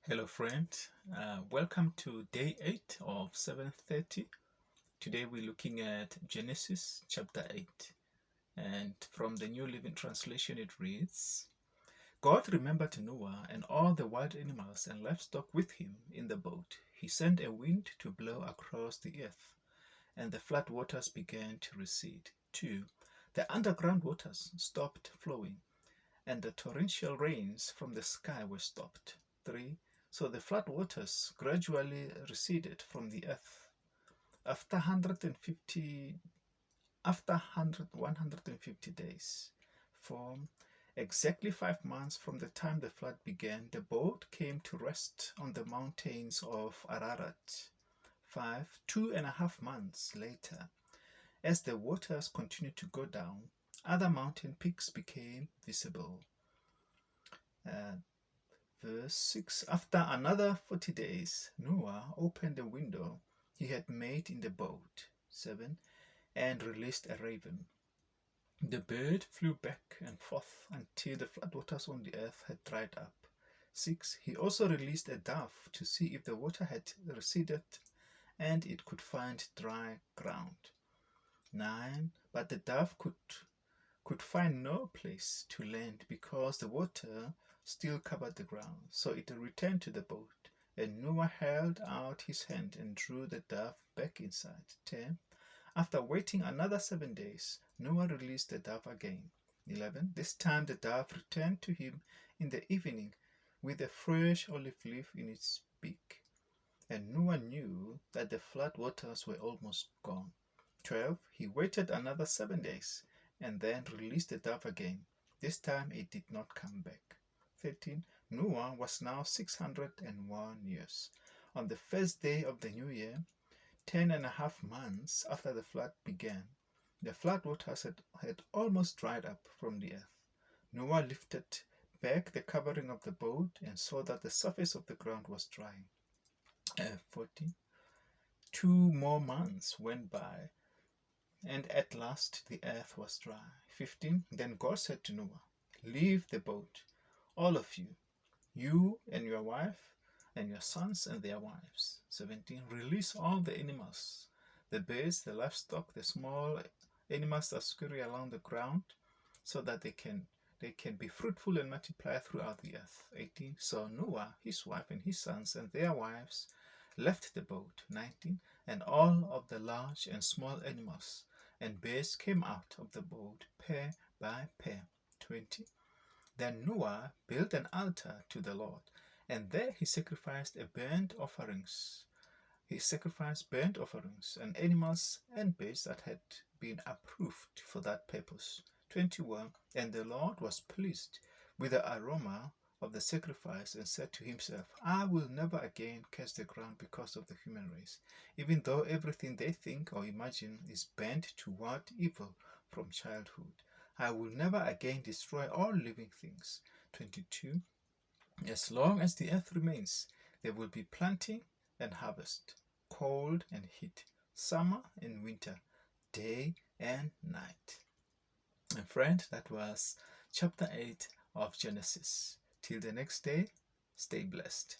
Hello friend, welcome to day 8 of 7:30. Today we're looking at Genesis chapter 8, and from the New Living Translation it reads, God remembered Noah and all the wild animals and livestock with him in the boat. He sent a wind to blow across the earth, and the flood waters began to recede. 2. The underground waters stopped flowing, and the torrential rains from the sky were stopped. 3. So the flood waters gradually receded from the earth. After 150 days, for exactly 5 months from the time the flood began, the boat came to rest on the mountains of Ararat. 5. 2.5 months later, as the waters continued to go down, other mountain peaks became visible. Verse 6. After another 40 days, Noah opened the window he had made in the boat. 7. And released a raven. The bird flew back and forth until the floodwaters on the earth had dried up. 6. He also released a dove to see if the water had receded and it could find dry ground. 9. But the dove could find no place to land because the water still covered the ground. So it returned to the boat, and Noah held out his hand and drew the dove back inside. 10. After waiting another 7 days, Noah released the dove again. 11. This time the dove returned to him in the evening with a fresh olive leaf in its beak. And Noah knew that the flood waters were almost gone. 12. He waited another 7 days and then released the dove again. This time it did not come back. 13. Noah was now 601 years. On the first day of the new year, 10.5 months after the flood began, the flood waters had almost dried up from the earth. Noah lifted back the covering of the boat and saw that the surface of the ground was dry. 14. 2 more months went by, and at last the earth was dry. 15. Then God said to Noah, "Leave the boat, all of you, you and your wife, and your sons and their wives." 17. Release all the animals, the birds, the livestock, the small animals that scurry along the ground, so that they can be fruitful and multiply throughout the earth. 18. So Noah, his wife, and his sons and their wives left the boat. 19. And all of the large and small animals and birds came out of the boat pair by pair. 20. Then Noah built an altar to the Lord, and there he sacrificed burnt offerings. He sacrificed burnt offerings and animals and birds that had been approved for that purpose. 21. And the Lord was pleased with the aroma of the sacrifice and said to himself, "I will never again curse the ground because of the human race, even though everything they think or imagine is bent toward evil from childhood. I will never again destroy all living things." 22. As long as the earth remains, there will be planting and harvest, cold and heat, summer and winter, day and night. And friend, that was chapter 8 of Genesis. Till the next day, stay blessed.